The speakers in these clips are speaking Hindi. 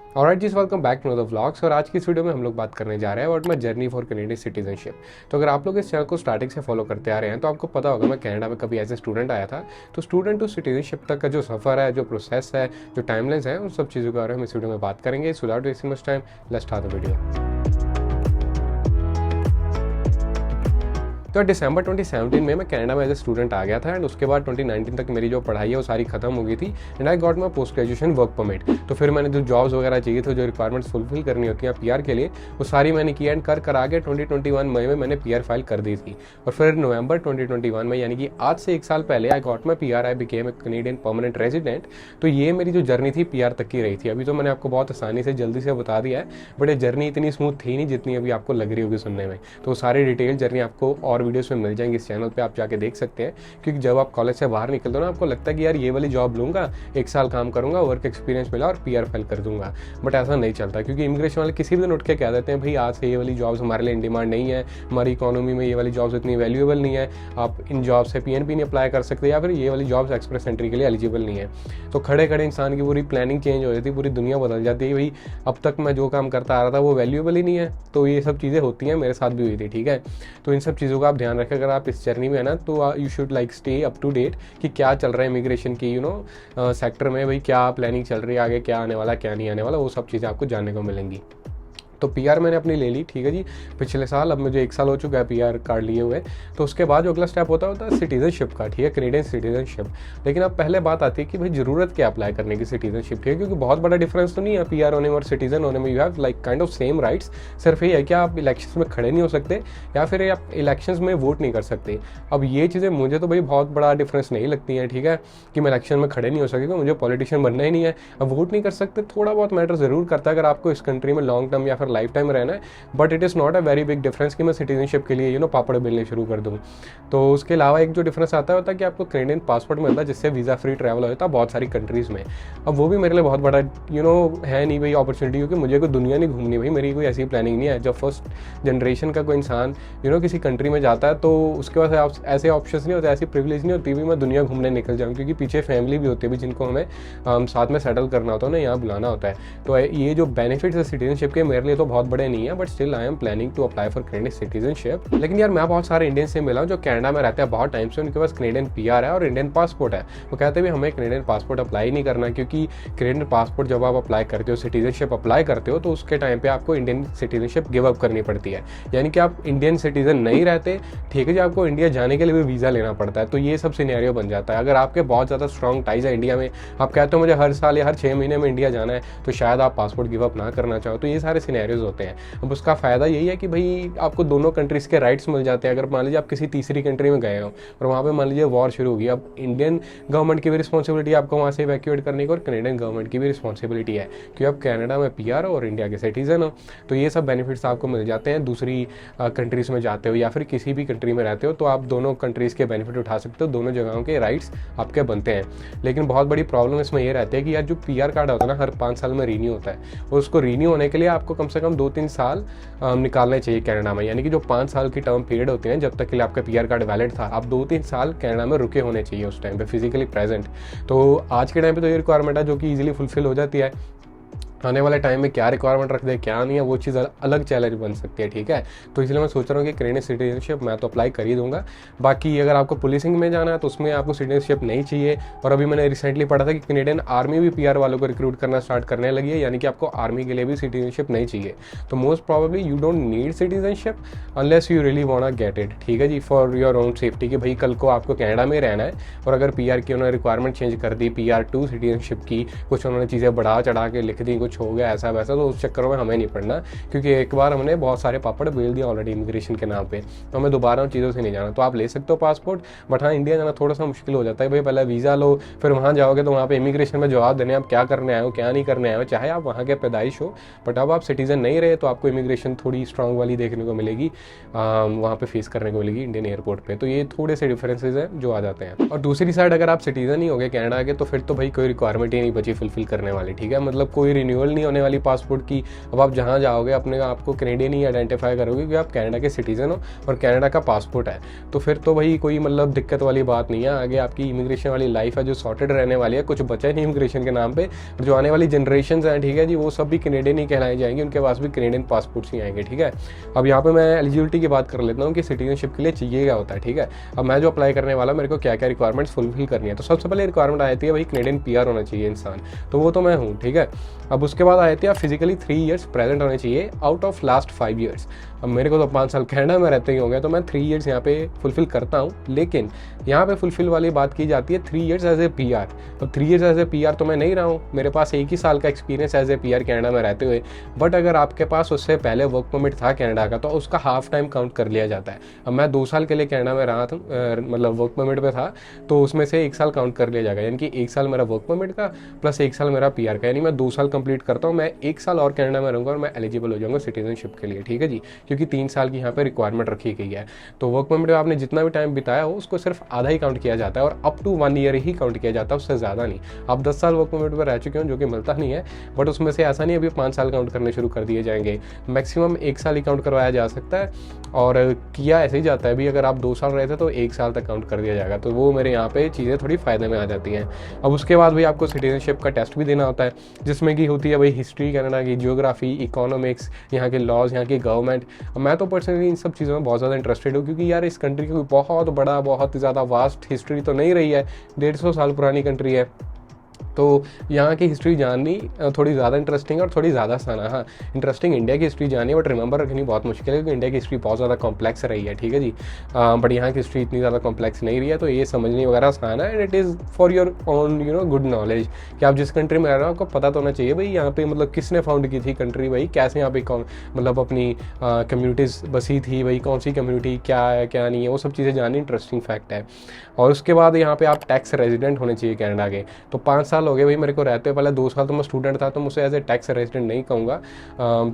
ऑलराइट जी, welcome back to the vlogs. और आज की इस वीडियो में हम लोग बात करने जा रहे हैं about my journey for Canadian citizenship. तो अगर आप लोग इस चैनल को स्टार्टिंग से फॉलो करते आ रहे हैं तो आपको पता होगा मैं कनाडा में कभी एज ए स्टूडेंट आया था। तो स्टूडेंट टू सिटीजनशिप तक का जो सफ़र है, जो प्रोसेस है, जो टाइमलाइंस है, उन सब चीज़ों के बारे में इस वीडियो में बात करेंगे। So without wasting much time, let's start the video. तो दिसंबर 2017 में मैं कनाडा में एज ए स्टूडेंट आ गया था एंड उसके बाद 2019 तक मेरी जो पढ़ाई है वो सारी खत्म हो गई थी and I got my post graduation work permit. तो फिर मैंने जो जॉब्स वगैरह चाहिए थे, जो रिक्वायरमेंट्स फुलफिल करनी होती हैं पीआर के लिए, वो सारी मैंने की एंड कर आगे 2021 मई में मैंने पीआर फाइल कर दी थी। और फिर नवंबर 2021 में, यानी कि आज से 1 साल पहले, I got my PR, I became a Canadian permanent resident. तो ये मेरी जो जर्नी थी पीआर तक की रही थी। अभी तो मैंने आपको बहुत आसानी से जल्दी से बता दिया है, बट ये जर्नी इतनी स्मूथ थी नहीं जितनी अभी आपको लग रही होगी सुनने में। तो सारी डिटेल जर्नी आपको और वीडियोस में मिल जाएंगी, इस चैनल पे आप जाके देख सकते हैं। क्योंकि जब आप कॉलेज से बाहर निकलते हो ना, आपको लगता है कि यार ये वाली जॉब लूंगा, 1 साल काम करूंगा, वर्क एक्सपीरियंस मिला और पीआर फाइल कर दूंगा। बट ऐसा नहीं चलता, क्योंकि इमिग्रेशन वाले किसी भी दिन उठ के कह देते हैं भाई आज से ये वाली जॉब्स हमारे लिए इन डिमांड नहीं है, हमारी इकोनॉमी में ये वाली जॉब्स इतनी वैल्यूएबल नहीं है, आप इन जॉब से पीएनपी नहीं अप्लाई कर सकते, या फिर ये वाली जॉब्स एक्सप्रेस एंट्री के लिए एलिजिबल नहीं है। तो खड़े खड़े इंसान की पूरी प्लानिंग चेंज हो जाती है, पूरी दुनिया बदल जाती है। भाई अब तक मैं जो काम करता आ रहा था वो वैल्यूएबल ही नहीं है। तो ये सब चीज़ें होती हैं, मेरे साथ भी हुई थी, ठीक है। तो इन सब चीज़ों का आप ध्यान रखें अगर आप इस जर्नी में है ना, तो you should like stay up to date कि क्या चल रहा है इमिग्रेशन की सेक्टर में, भाई क्या प्लानिंग चल रही है, आगे क्या आने वाला क्या नहीं आने वाला, वो सब चीज़ें आपको जानने को मिलेंगी। तो पीआर मैंने अपनी ले ली, ठीक है जी, पिछले साल। अब मुझे 1 साल हो चुका है पीआर कार्ड लिए हुए। तो उसके बाद जो अगला स्टेप होता है सिटीजनशिप का, ठीक है, कैनेडियन सिटीजनशिप। लेकिन अब पहले बात आती है कि भाई ज़रूरत क्या अप्लाई करने की सिटीजनशिप, ठीक है, क्योंकि बहुत बड़ा डिफरेंस तो नहीं है पीआर होने में और सिटीजन होने में। You have like kind of same rights. सिर्फ ये है कि आप इलेक्शन में खड़े नहीं हो सकते या फिर आप इलेक्शन में वोट नहीं कर सकते। अब ये चीज़ें मुझे तो भाई बहुत बड़ा डिफरेंस नहीं लगती हैं, ठीक है, कि मैं इलेक्शन में खड़े नहीं हो सकेगा, मुझे पॉलिटिशियन बनना ही नहीं है। अब वोट नहीं कर सकते, थोड़ा बहुत मैटर ज़रूर करता है अगर आपको इस कंट्री में लॉन्ग टर्म या फिर लाइफ टाइम रहना है। But it is not a very big difference कि मैं सिटीजनशिप के लिए पापड़ बेलने शुरू कर दूँ। तो उसके अलावा एक जो डिफरेंस आता है कि आपको कैनेडियन पासपोर्ट मिलता है जिससे वीज़ा फ्री ट्रैवल होता है बहुत सारी कंट्रीज़ में। अब वो भी मेरे लिए बहुत बड़ा है नहीं भाई अपॉर्चुनिटी, क्योंकि मुझे कोई दुनिया नहीं घूमनी भाई, मेरी कोई ऐसी प्लानिंग नहीं है। जब फर्स्ट जनरेशन का कोई इंसान किसी कंट्री में जाता है तो उसके पास ऐसे ऑप्शंस नहीं होते, ऐसी प्रिविलेज नहीं होती भी मैं दुनिया घूमने निकल जाऊँ, क्योंकि पीछे फैमिली भी होती है भी जिनको हमें साथ में सेटल करना होता है ना, यहाँ बुलाना होता है। तो ये जो बेनिफिट्स है सिटीजनशिप के मेरे लिए तो बहुत बड़े नहीं है, but still I am planning to apply for Canadian citizenship. लेकिन यार मैं बहुत सारे इंडियन से मिला हूँ जो कनाडा में रहते हैं बहुत टाइम से, उनके पास कैनेडियन पीआर है और इंडियन पासपोर्ट है। वो कहते हैं हमें कैनेडियन पासपोर्ट अप्लाई नहीं करना, क्योंकि कैनेडियन पासपोर्ट जब आप अप्लाई करते हो, सिटीजनशिप अप्लाई करते हो, तो उसके टाइम पे आपको इंडियन सिटीजनशिप गिव अप करनी पड़ती है। यानी कि आप इंडियन सिटीजन नहीं रहते, ठीक है जी, आपको इंडिया जाने के लिए भी वीज़ा लेना पड़ता है। तो ये सब सिनेरियो बन जाता है। अगर आपके बहुत ज़्यादा स्ट्रॉन्ग टाइज है इंडिया में, आप कहते हो मुझे हर साल या हर 6 महीने में इंडिया जाना है, तो शायद आप पासपोर्ट गिव अप ना करना चाहो। तो ये सारे सिनेरियोज होते हैं। अब उसका फ़ायदा यही है कि भाई आपको दोनों कंट्रीज़ के राइट्स मिल जाते हैं। अगर मान लीजिए आप किसी तीसरी कंट्री में गए हो और वहाँ पे मान लीजिए वॉर शुरू होगी, अब इंडियन गवर्नमेंट की भी रिस्पॉन्सिबिलिटी आपको वहाँ से इवैक्यूएट करने की और कैनेडियन गवर्नमेंट की भी रिस्पॉन्सिबिलिटी है, क्योंकि आप कनाडा में पीआर हो और इंडिया के सिटीजन हो। तो ये सब बेनिफिट्स आपको मिल जाते हैं। दूसरी कंट्रीज़ में जाते हो या फिर किसी भी कंट्री में रहते हो तो आप दोनों कंट्रीज़ के बेनिफिट उठा सकते हो, दोनों जगहों के राइट्स आपके बनते हैं। लेकिन बहुत बड़ी प्रॉब्लम इसमें ये रहती है कि यार जो पीआर कार्ड होता है ना, हर 5 साल में रीन्यू होता है, और उसको रीन्यू होने के लिए आपको कम से कम 2-3 साल निकालने चाहिए कनाडा में। यानी कि जो 5 साल की टर्म पीरियड होते हैं, जब तक के लिए आपका पीआर कार्ड वैलिड था, आप 2-3 साल कनाडा में रुके होने चाहिए उस टाइम पे फिजिकली प्रेजेंट। तो आज के टाइम पे तो ये रिक्वायरमेंट है जो कि इजीली फुलफिल हो जाती है। आने वाले टाइम में क्या रिक्वायरमेंट रख दे क्या नहीं है, वो चीज़ अलग चैलेंज बन सकती है, ठीक है। तो इसलिए मैं सोच रहा हूँ कि कैनेडियन सिटीजनशिप मैं तो अप्लाई कर ही दूंगा। बाकी अगर आपको पुलिसिंग में जाना है तो उसमें आपको सिटीजनशिप नहीं चाहिए। और अभी मैंने रिसेंटली पढ़ा था कि कैनेडियन आर्मी भी पीआर वालों को रिक्रूट करना स्टार्ट करने लगी है, यानी कि आपको आर्मी के लिए भी सिटीजनशिप नहीं चाहिए। तो most probably you don't need citizenship unless you really want get it, ठीक है जी, फॉर योर ओन सेफ्टी, कि भाई कल को आपको कनाडा में रहना है और अगर पीआर की उन्होंने रिक्वायरमेंट चेंज कर दी, पीआर टू सिटीजनशिप की, कुछ उन्होंने चीज़ें बढ़ा चढ़ा के लिख दी, कुछ हो गया ऐसा वैसा, तो उस चक्कर में हमें नहीं पड़ना, क्योंकि एक बार हमने बहुत सारे पापड़ बेल दिया ऑलरेडी इमिग्रेशन के नाम पे। तो हमें दोबारा उन चीज़ों से नहीं जाना। तो आप ले सकते हो पासपोर्ट, बट हाँ इंडिया जाना थोड़ा सा मुश्किल हो जाता है भाई। पहले वीज़ा लो, फिर वहाँ जाओगे तो वहाँ पे इमिग्रेशन में जवाब देने आप क्या करने आए हो क्या नहीं करने आए हो, चाहे आप वहाँ के पैदाइश हो। बट अब आप सिटीजन नहीं रहे तो आपको इमिग्रेशन थोड़ी स्ट्रांग वाली देखने को मिलेगी, वहाँ पे फेस करने को मिलेगी इंडियन एयरपोर्ट पे। तो ये थोड़े से डिफरेंसेस हैं जो आ जाते हैं। और दूसरी साइड अगर आप सिटीजन ही हो गए कनाडा के, तो फिर तो भाई कोई रिक्वायरमेंट ही नहीं बची फुलफिल करने वाली, ठीक है। मतलब कोई रिन्यूअल नहीं होने वाली पासपोर्ट की। अब आप जहाँ जाओगे अपने आप को कैनेडियन ही आइडेंटिफाई करोगे क्योंकि आप कनाडा के सिटीजन हो और कनाडा का पासपोर्ट है। तो फिर तो भाई कोई मतलब दिक्कत वाली बात नहीं है, आगे आपकी इमिग्रेशन वाली लाइफ है जो सॉर्टेड रहने वाली है। कुछ बचा नहीं इमिग्रेशन के नाम पे, जो आने वाली जनरेशन हैं, ठीक है जी, वो सब भी कैनेडियन ही कहलाई जाएंगे, उनके पास भी कैनेडियन पासपोर्ट्स ही आएंगे, ठीक है। अब यहाँ पे मैं एलिजिबिलिटी की बात कर लेता हूँ कि सिटीजनशिप के लिए चाहिए क्या होता है, ठीक है। अब मैं जो अप्लाई करने वाला, मेरे को क्या क्या रिक्वायरमेंट्स फुलफिल करनी है। तो सबसे पहले रिक्वायरमेंट आती है भाई कैनेडियन पीआर होना चाहिए इंसान, तो वो तो मैं हूँ, ठीक है। अब उसके बाद आती है आप फिजिकली 3 ईयर्स प्रेजेंट होने चाहिए आउट ऑफ लास्ट 5 ईयर्स। अब मेरे को तो 5 साल कनाडा में रहते ही हो गए, तो मैं 3 ईयर्स यहाँ पे फुलफिल करता हूँ। लेकिन यहाँ पे फुलफिल वाली बात की जाती है 3 ईयर्स एज ए पीआर। तो 3 ईयर्स एज ए पीआर तो मैं नहीं रहा हूँ, मेरे पास 1 ही साल का experience as a PR Canada में रहते हुए। बट अगर आपके पास उससे पहले वर्क परमिट था कनाडा का, तो उसका हाफ टाइम काउंट कर लिया जाता है। अब मैं 2 साल के लिए कनाडा में रहा था, मतलब वर्क परमिट पे था, तो उसमें से 1 साल काउंट कर लिया जाएगा, यानी कि 1 साल मेरा वर्क परमिट का प्लस 1 साल मेरा पीआर का, यानी मैं 2 साल कंप्लीट करता हूँ। मैं 1 साल और कनाडा में रहूँगा और मैं एलिजिबल हो जाऊँगा सिटीजनशिप के लिए, ठीक है जी, क्योंकि 3 साल की यहाँ पे रिक्वायरमेंट रखी गई है। तो वर्क परमिट में आपने जितना भी टाइम बिताया हो उसको सिर्फ आधा ही काउंट किया जाता है और अप टू 1 ईयर ही काउंट किया जाता है, उससे ज़्यादा नहीं। आप 10 साल वर्क परमिट पर रह चुके हो, जो कि मिलता नहीं है, बट उसमें से ऐसा नहीं अभी 5 साल काउंट करने शुरू कर दिए जाएंगे। मैक्सिमम 1 साल ही काउंट करवाया जा सकता है और किया ऐसे ही जाता है भी। अगर आप 2 साल रहे थे तो 1 साल तक काउंट कर दिया जाएगा। तो वो मेरे यहाँ पे चीज़ें थोड़ी फ़ायदे में आ जाती हैं। अब उसके बाद भी आपको सिटीजनशिप का टेस्ट भी देना होता है, जिसमें कि होती है भाई हिस्ट्री कनाडा की, जियोग्राफी, इकोनॉमिक्स, यहाँ के लॉज, यहाँ की गवर्नमेंट। मैं तो पर्सनली इन सब चीज़ों में बहुत ज़्यादा इंटरेस्टेड हूँ, क्योंकि यार इस कंट्री की कोई बहुत बड़ा, बहुत ज़्यादा वास्ट हिस्ट्री तो नहीं रही है, 150 साल पुरानी कंट्री है। तो यहाँ की हिस्ट्री जाननी थोड़ी ज़्यादा इंटरेस्टिंग और थोड़ी ज़्यादा आसान है। हाँ, इंटरेस्टिंग इंडिया की हिस्ट्री जाननी है, बट रिमेंबर रखनी बहुत मुश्किल है, क्योंकि इंडिया की हिस्ट्री बहुत ज़्यादा कॉम्प्लेक्स रही है, ठीक है जी। बट यहाँ की हिस्ट्री इतनी ज़्यादा कॉम्प्लेक्स नहीं रही है, तो ये समझनी वगैरह आसान है। And it is for your own good knowledge, कि आप जिस कंट्री में रह रहे हो आपको पता तो होना चाहिए भाई यहाँ पे मतलब किसने फाउंड की थी कंट्री, भाई कैसे यहाँ पे कौन मतलब अपनी कम्युनिटीज़ बसी थी, भाई कौन सी कम्युनिटी क्या है क्या नहीं है, वो सब चीज़ें जाननी इंटरेस्टिंग फैक्ट है। और उसके बाद यहाँ पे आप टैक्स रेजिडेंट होने चाहिए कनाडा के। तो 5 साल हो गए भाई मेरे को रहते, पहले 2 साल तो मैं स्टूडेंट था, तो मुझसे एज ए टैक्स रेजिडेंट नहीं कहूँगा,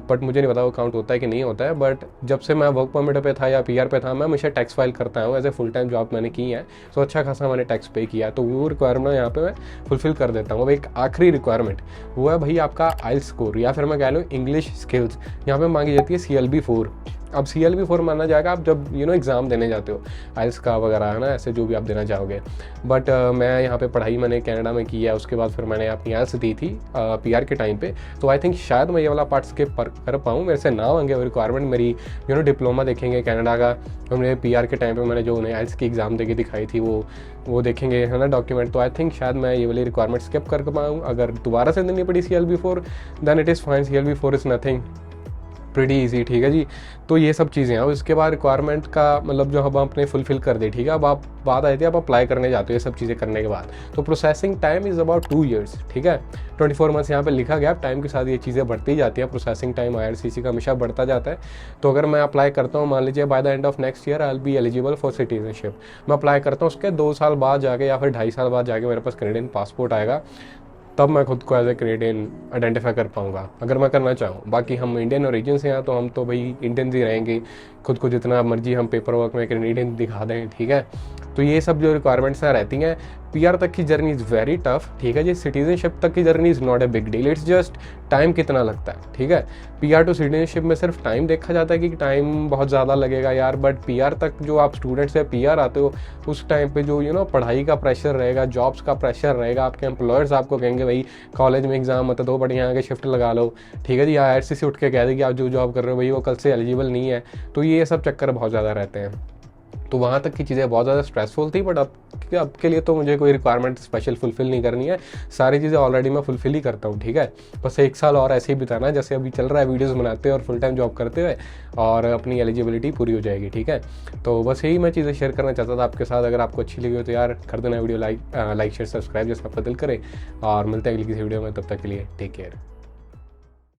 बट मुझे नहीं पता वो काउंट होता है कि नहीं होता है। बट जब से मैं वर्क परमिट पे था या पीआर पे था, मैं हमेशा टैक्स फाइल करता हूँ, as a full time job मैंने की है, तो अच्छा खासा मैंने टैक्स पे किया। तो वो रिक्वायरमेंट यहाँ पे मैं फुलफिल कर देता हूँ। अब एक आखिरी रिक्वायरमेंट वो है भाई आपका आइल्स स्कोर, या फिर मैं कह लूँ इंग्लिश स्किल्स। यहाँ पे मांगी जाती है CLB-4। अब CLB-4 माना जाएगा आप जब एग्ज़ाम देने जाते हो आइल्स का वगैरह, है ना, ऐसे जो भी आप देना चाहोगे। बट मैं यहाँ पे पढ़ाई मैंने कनाडा में की है, उसके बाद फिर मैंने अपनी आइल्स दी थी पीआर के टाइम पे। तो आई थिंक शायद मैं ये वाला पार्ट स्किप कर पाऊँ, मेरे से ना होंगे वो रिक्वायरमेंट। मेरी डिप्लोमा देखेंगे कनाडा का, हमने पीआर के टाइम पे मैंने जो उन्हें आइल्स की एग्ज़ाम देके दिखाई थी वो देखेंगे, है ना, डॉक्यूमेंट। तो आई थिंक शायद मैं ये वाली रिक्वायरमेंट स्किप कर पाऊँ। अगर दोबारा से देनी पड़ी CLB-4 then it is fine, CLB-4 is nothing, pretty easy, ठीक है जी। तो ये सब चीज़ें हैं। और इसके बाद रिक्वायरमेंट का मतलब जो हम अपने फुलफिल कर दे, ठीक है। अब आप बात आई थी आप अप्लाई करने जाते हो ये सब चीज़ें करने के बाद, तो processing time is about 2 years, ठीक है। 24 मंथ्स यहाँ पे लिखा गया। टाइम के साथ ये चीज़ें बढ़ती जाती है, प्रोसेसिंग टाइम IRCC का हमेशा बढ़ता जाता है। तो अगर मैं अप्लाई करता हूँ, मान लीजिए by the end of next year I will be eligible for citizenship, मैं अप्लाई करता हूँ, उसके 2 साल बाद जाके या फिर 2.5 साल बाद जाके मेरे पास कैनेडियन पासपोर्ट आएगा, तब मैं खुद को एज ए कैनेडियन आइडेंटिफाई कर पाऊँगा, अगर मैं करना चाहूँ। बाकी हम इंडियन ओरिजिन से हैं, तो हम तो भाई इंडियन ही रहेंगे, खुद को जितना मर्जी हम पेपर वर्क में कैनेडियन दिखा दें, ठीक है। तो ये सब जो रिक्वायरमेंट्स रहती हैं। पीआर तक की जर्नी इज़ वेरी टफ, ठीक है जी। सिटीजनशिप तक की journey is not a big deal, it's just time कितना लगता है, ठीक है। पीआर टू सिटीजनशिप में सिर्फ टाइम देखा जाता है कि टाइम बहुत ज़्यादा लगेगा यार, बट पीआर तक जो आप स्टूडेंट से पीआर आते हो, उस टाइम पे जो पढ़ाई का प्रेशर रहेगा, जॉब्स का प्रेशर रहेगा, आपके एम्प्लॉयर्स आपको कहेंगे भाई कॉलेज में एग्जाम मत दो, बढ़िया आगे शिफ्ट लगा लो, ठीक है जी। IRCC उठ के कह दे कि आप जो जॉब कर रहे हो भाई वो कल से एलिजिबल नहीं है। तो ये सब चक्कर बहुत ज़्यादा रहते हैं। तो वहाँ तक की चीज़ें बहुत ज़्यादा स्ट्रेसफुल थी, बट अब के लिए तो मुझे कोई रिक्वायरमेंट स्पेशल फुलफिल नहीं करनी है, सारी चीज़ें ऑलरेडी मैं फुलफिल ही करता हूँ, ठीक है। बस 1 साल और ऐसे ही बिताना है जैसे अभी चल रहा है, वीडियोस बनाते हुए और फुल टाइम जॉब करते हुए, और अपनी एलिजिबिलिटी पूरी हो जाएगी, ठीक है। तो बस यही मैं चीज़ें शेयर करना चाहता था आपके साथ। अगर आपको अच्छी लगी हो तो यार कर देना वीडियो लाइक शेयर सब्सक्राइब जैसा आपका दिल करे, और मिलते हैं अगली किसी वीडियो में। तब तक के लिए टेक केयर।